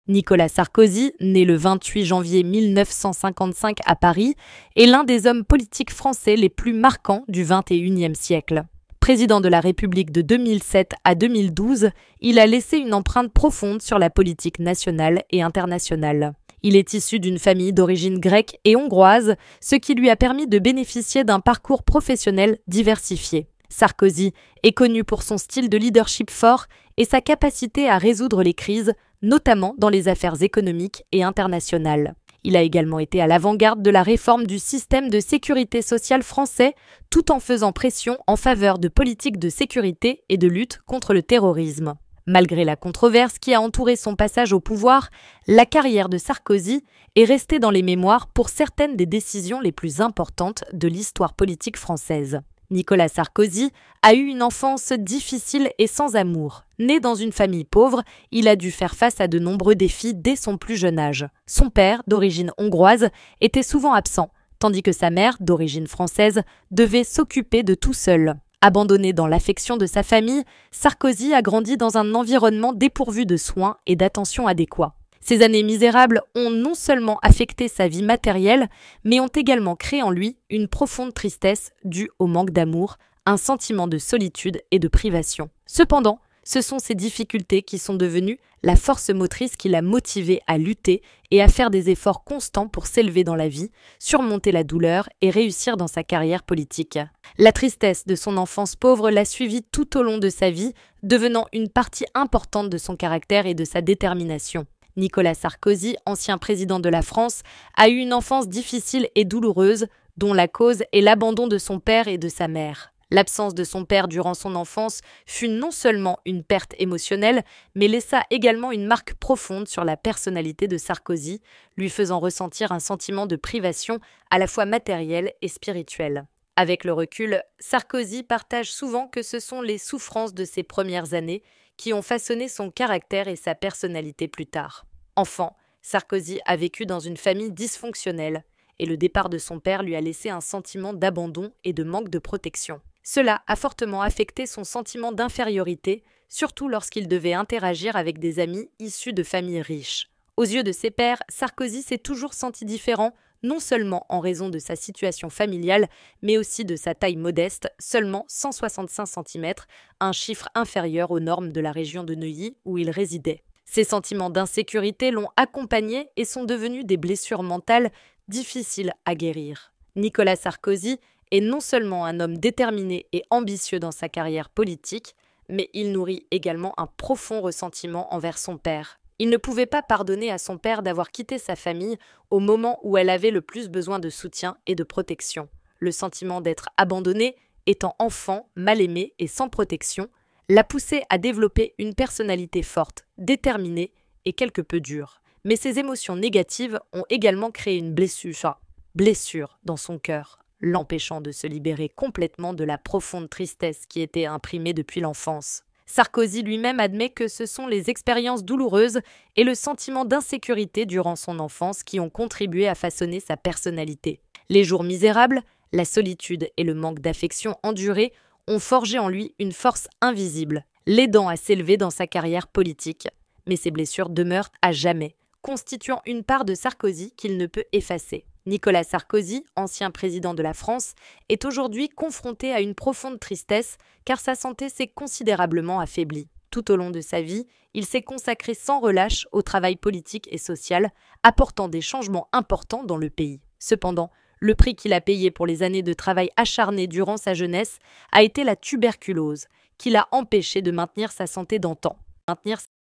Nicolas Sarkozy, né le 28 janvier 1955 à Paris, est l'un des hommes politiques français les plus marquants du XXIe siècle. Président de la République de 2007 à 2012, il a laissé une empreinte profonde sur la politique nationale et internationale. Il est issu d'une famille d'origine grecque et hongroise, ce qui lui a permis de bénéficier d'un parcours professionnel diversifié. Sarkozy est connu pour son style de leadership fort et sa capacité à résoudre les crises, notamment dans les affaires économiques et internationales. Il a également été à l'avant-garde de la réforme du système de sécurité sociale français, tout en faisant pression en faveur de politiques de sécurité et de lutte contre le terrorisme. Malgré la controverse qui a entouré son passage au pouvoir, la carrière de Sarkozy est restée dans les mémoires pour certaines des décisions les plus importantes de l'histoire politique française. Nicolas Sarkozy a eu une enfance difficile et sans amour. Né dans une famille pauvre, il a dû faire face à de nombreux défis dès son plus jeune âge. Son père, d'origine hongroise, était souvent absent, tandis que sa mère, d'origine française, devait s'occuper de tout seul. Abandonné dans l'affection de sa famille, Sarkozy a grandi dans un environnement dépourvu de soins et d'attention adéquats. Ces années misérables ont non seulement affecté sa vie matérielle, mais ont également créé en lui une profonde tristesse due au manque d'amour, un sentiment de solitude et de privation. Cependant, ce sont ces difficultés qui sont devenues la force motrice qui l'a motivé à lutter et à faire des efforts constants pour s'élever dans la vie, surmonter la douleur et réussir dans sa carrière politique. La tristesse de son enfance pauvre l'a suivi tout au long de sa vie, devenant une partie importante de son caractère et de sa détermination. Nicolas Sarkozy, ancien président de la France, a eu une enfance difficile et douloureuse, dont la cause est l'abandon de son père et de sa mère. L'absence de son père durant son enfance fut non seulement une perte émotionnelle, mais laissa également une marque profonde sur la personnalité de Sarkozy, lui faisant ressentir un sentiment de privation à la fois matérielle et spirituelle. Avec le recul, Sarkozy partage souvent que ce sont les souffrances de ses premières années qui ont façonné son caractère et sa personnalité plus tard. Enfant, Sarkozy a vécu dans une famille dysfonctionnelle et le départ de son père lui a laissé un sentiment d'abandon et de manque de protection. Cela a fortement affecté son sentiment d'infériorité, surtout lorsqu'il devait interagir avec des amis issus de familles riches. Aux yeux de ses pairs, Sarkozy s'est toujours senti différent, non seulement en raison de sa situation familiale, mais aussi de sa taille modeste, seulement 165 cm, un chiffre inférieur aux normes de la région de Neuilly où il résidait. Ces sentiments d'insécurité l'ont accompagné et sont devenus des blessures mentales difficiles à guérir. Nicolas Sarkozy est non seulement un homme déterminé et ambitieux dans sa carrière politique, mais il nourrit également un profond ressentiment envers son père. Il ne pouvait pas pardonner à son père d'avoir quitté sa famille au moment où elle avait le plus besoin de soutien et de protection. Le sentiment d'être abandonné, étant enfant, mal aimé et sans protection, l'a poussé à développer une personnalité forte, déterminée et quelque peu dure. Mais ces émotions négatives ont également créé une blessure dans son cœur, l'empêchant de se libérer complètement de la profonde tristesse qui était imprimée depuis l'enfance. Sarkozy lui-même admet que ce sont les expériences douloureuses et le sentiment d'insécurité durant son enfance qui ont contribué à façonner sa personnalité. Les jours misérables, la solitude et le manque d'affection enduré ont forgé en lui une force invisible, l'aidant à s'élever dans sa carrière politique. Mais ces blessures demeurent à jamais, constituant une part de Sarkozy qu'il ne peut effacer. Nicolas Sarkozy, ancien président de la France, est aujourd'hui confronté à une profonde tristesse car sa santé s'est considérablement affaiblie. Tout au long de sa vie, il s'est consacré sans relâche au travail politique et social, apportant des changements importants dans le pays. Cependant, le prix qu'il a payé pour les années de travail acharné durant sa jeunesse a été la tuberculose, qui l'a empêché de maintenir sa santé d'antan.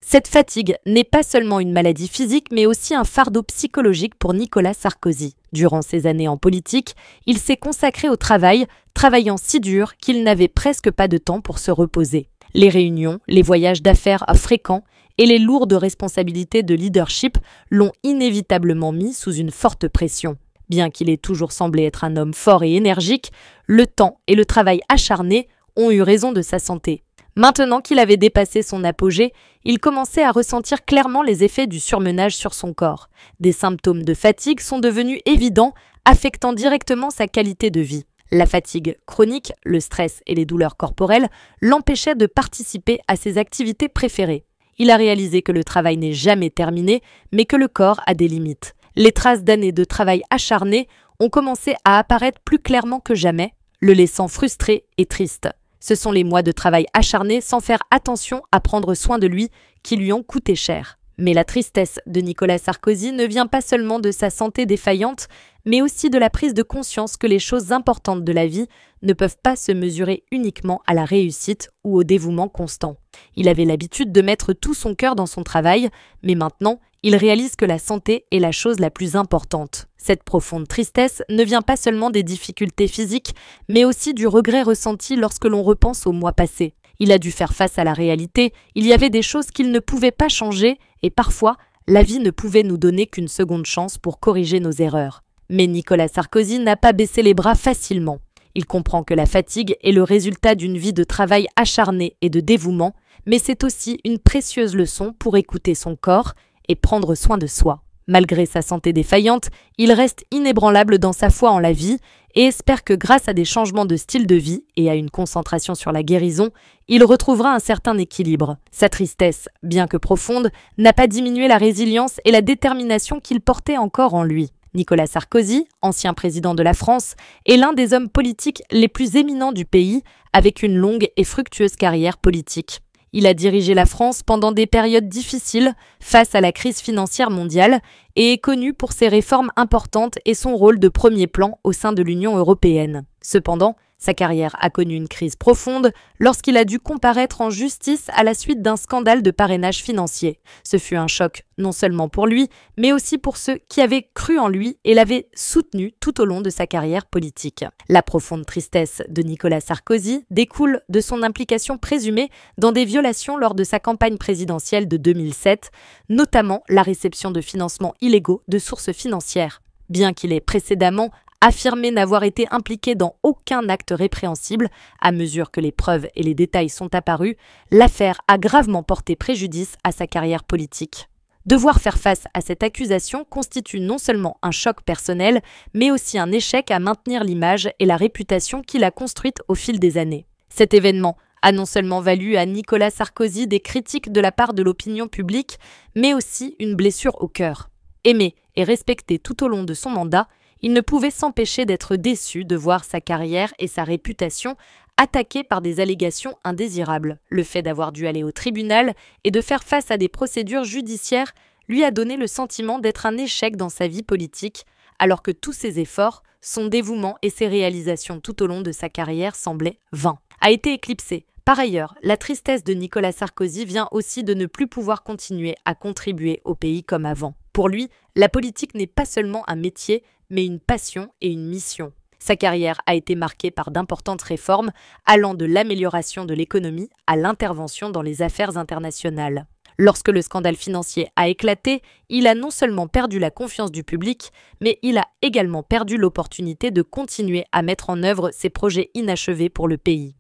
Cette fatigue n'est pas seulement une maladie physique, mais aussi un fardeau psychologique pour Nicolas Sarkozy. Durant ses années en politique, il s'est consacré au travail, travaillant si dur qu'il n'avait presque pas de temps pour se reposer. Les réunions, les voyages d'affaires fréquents et les lourdes responsabilités de leadership l'ont inévitablement mis sous une forte pression. Bien qu'il ait toujours semblé être un homme fort et énergique, le temps et le travail acharné ont eu raison de sa santé. Maintenant qu'il avait dépassé son apogée, il commençait à ressentir clairement les effets du surmenage sur son corps. Des symptômes de fatigue sont devenus évidents, affectant directement sa qualité de vie. La fatigue chronique, le stress et les douleurs corporelles l'empêchaient de participer à ses activités préférées. il a réalisé que le travail n'est jamais terminé, mais que le corps a des limites. Les traces d'années de travail acharné ont commencé à apparaître plus clairement que jamais, le laissant frustré et triste. Ce sont les mois de travail acharné sans faire attention à prendre soin de lui qui lui ont coûté cher. Mais la tristesse de Nicolas Sarkozy ne vient pas seulement de sa santé défaillante, mais aussi de la prise de conscience que les choses importantes de la vie ne peuvent pas se mesurer uniquement à la réussite ou au dévouement constant. Il avait l'habitude de mettre tout son cœur dans son travail, mais maintenant, il réalise que la santé est la chose la plus importante. Cette profonde tristesse ne vient pas seulement des difficultés physiques, mais aussi du regret ressenti lorsque l'on repense aux mois passés. Il a dû faire face à la réalité, il y avait des choses qu'il ne pouvait pas changer et parfois, la vie ne pouvait nous donner qu'une seconde chance pour corriger nos erreurs. Mais Nicolas Sarkozy n'a pas baissé les bras facilement. Il comprend que la fatigue est le résultat d'une vie de travail acharné et de dévouement, mais c'est aussi une précieuse leçon pour écouter son corps et prendre soin de soi. Malgré sa santé défaillante, il reste inébranlable dans sa foi en la vie et espère que grâce à des changements de style de vie et à une concentration sur la guérison, il retrouvera un certain équilibre. Sa tristesse, bien que profonde, n'a pas diminué la résilience et la détermination qu'il portait encore en lui. Nicolas Sarkozy, ancien président de la France, est l'un des hommes politiques les plus éminents du pays, avec une longue et fructueuse carrière politique. Il a dirigé la France pendant des périodes difficiles face à la crise financière mondiale et est connu pour ses réformes importantes et son rôle de premier plan au sein de l'Union européenne. Cependant, sa carrière a connu une crise profonde lorsqu'il a dû comparaître en justice à la suite d'un scandale de parrainage financier. Ce fut un choc non seulement pour lui, mais aussi pour ceux qui avaient cru en lui et l'avaient soutenu tout au long de sa carrière politique. La profonde tristesse de Nicolas Sarkozy découle de son implication présumée dans des violations lors de sa campagne présidentielle de 2007, notamment la réception de financements illégaux de sources financières. Bien qu'il ait précédemment affirmé n'avoir été impliqué dans aucun acte répréhensible, à mesure que les preuves et les détails sont apparus, l'affaire a gravement porté préjudice à sa carrière politique. Devoir faire face à cette accusation constitue non seulement un choc personnel, mais aussi un échec à maintenir l'image et la réputation qu'il a construite au fil des années. Cet événement a non seulement valu à Nicolas Sarkozy des critiques de la part de l'opinion publique, mais aussi une blessure au cœur. Aimé et respecté tout au long de son mandat, il ne pouvait s'empêcher d'être déçu de voir sa carrière et sa réputation attaquées par des allégations indésirables. Le fait d'avoir dû aller au tribunal et de faire face à des procédures judiciaires lui a donné le sentiment d'être un échec dans sa vie politique, alors que tous ses efforts, son dévouement et ses réalisations tout au long de sa carrière semblaient vains. A été éclipsé. Par ailleurs, la tristesse de Nicolas Sarkozy vient aussi de ne plus pouvoir continuer à contribuer au pays comme avant. Pour lui, la politique n'est pas seulement un métier, mais une passion et une mission. Sa carrière a été marquée par d'importantes réformes, allant de l'amélioration de l'économie à l'intervention dans les affaires internationales. Lorsque le scandale financier a éclaté, il a non seulement perdu la confiance du public, mais il a également perdu l'opportunité de continuer à mettre en œuvre ses projets inachevés pour le pays.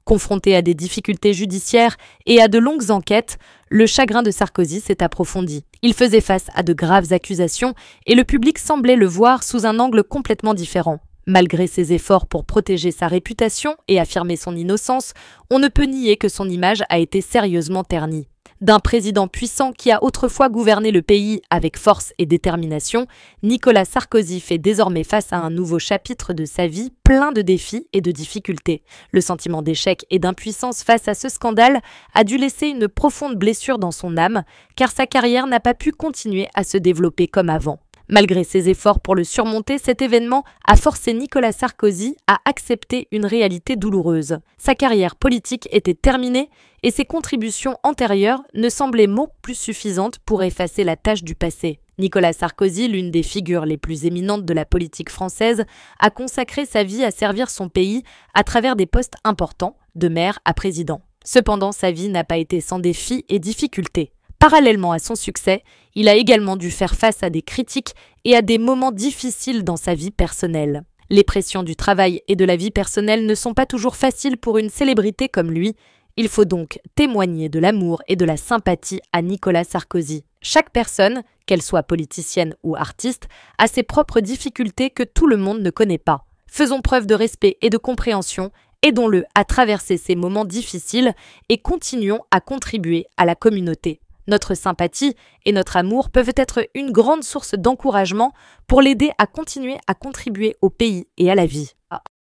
Confronté à des difficultés judiciaires et à de longues enquêtes, le chagrin de Sarkozy s'est approfondi. Il faisait face à de graves accusations et le public semblait le voir sous un angle complètement différent. Malgré ses efforts pour protéger sa réputation et affirmer son innocence, on ne peut nier que son image a été sérieusement ternie. D'un président puissant qui a autrefois gouverné le pays avec force et détermination, Nicolas Sarkozy fait désormais face à un nouveau chapitre de sa vie plein de défis et de difficultés. Le sentiment d'échec et d'impuissance face à ce scandale a dû laisser une profonde blessure dans son âme, car sa carrière n'a pas pu continuer à se développer comme avant. Malgré ses efforts pour le surmonter, cet événement a forcé Nicolas Sarkozy à accepter une réalité douloureuse. Sa carrière politique était terminée et ses contributions antérieures ne semblaient mot plus suffisantes pour effacer la tâche du passé. Nicolas Sarkozy, l'une des figures les plus éminentes de la politique française, a consacré sa vie à servir son pays à travers des postes importants, de maire à président. Cependant, sa vie n'a pas été sans défis et difficultés. Parallèlement à son succès, il a également dû faire face à des critiques et à des moments difficiles dans sa vie personnelle. Les pressions du travail et de la vie personnelle ne sont pas toujours faciles pour une célébrité comme lui. Il faut donc témoigner de l'amour et de la sympathie à Nicolas Sarkozy. Chaque personne, qu'elle soit politicienne ou artiste, a ses propres difficultés que tout le monde ne connaît pas. Faisons preuve de respect et de compréhension, Aidons-le à traverser ces moments difficiles et continuons à contribuer à la communauté. Notre sympathie et notre amour peuvent être une grande source d'encouragement pour l'aider à continuer à contribuer au pays et à la vie.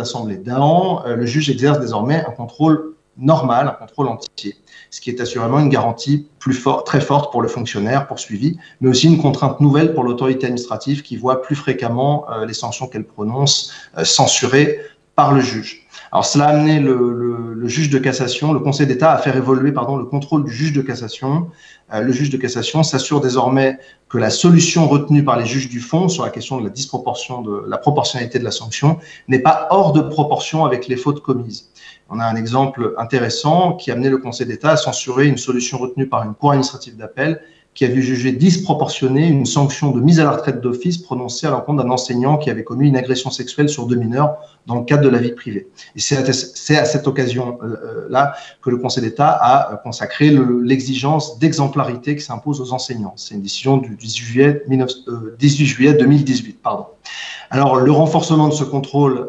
L'Assemblée d'Aan, le juge exerce désormais un contrôle normal, un contrôle entier, ce qui est assurément une garantie très forte pour le fonctionnaire poursuivi, mais aussi une contrainte nouvelle pour l'autorité administrative qui voit plus fréquemment les sanctions qu'elle prononce censurées par le juge. Alors cela a amené le juge de cassation, le Conseil d'État, à faire évoluer le contrôle du juge de cassation. Le juge de cassation s'assure désormais que la solution retenue par les juges du fond sur la question de la disproportion, de la proportionnalité de la sanction, n'est pas hors de proportion avec les fautes commises. On a un exemple intéressant qui a amené le Conseil d'État à censurer une solution retenue par une cour administrative d'appel qui a vu juger disproportionnée une sanction de mise à la retraite d'office prononcée à l'encontre d'un enseignant qui avait commis une agression sexuelle sur 2 mineurs dans le cadre de la vie privée. Et c'est à cette occasion-là que le Conseil d'État a consacré l'exigence d'exemplarité qui s'impose aux enseignants. C'est une décision du 18 juillet 2018. Alors, le renforcement de ce contrôle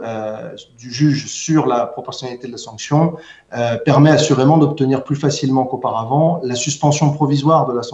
du juge sur la proportionnalité de la sanction permet assurément d'obtenir plus facilement qu'auparavant la suspension provisoire de la sanction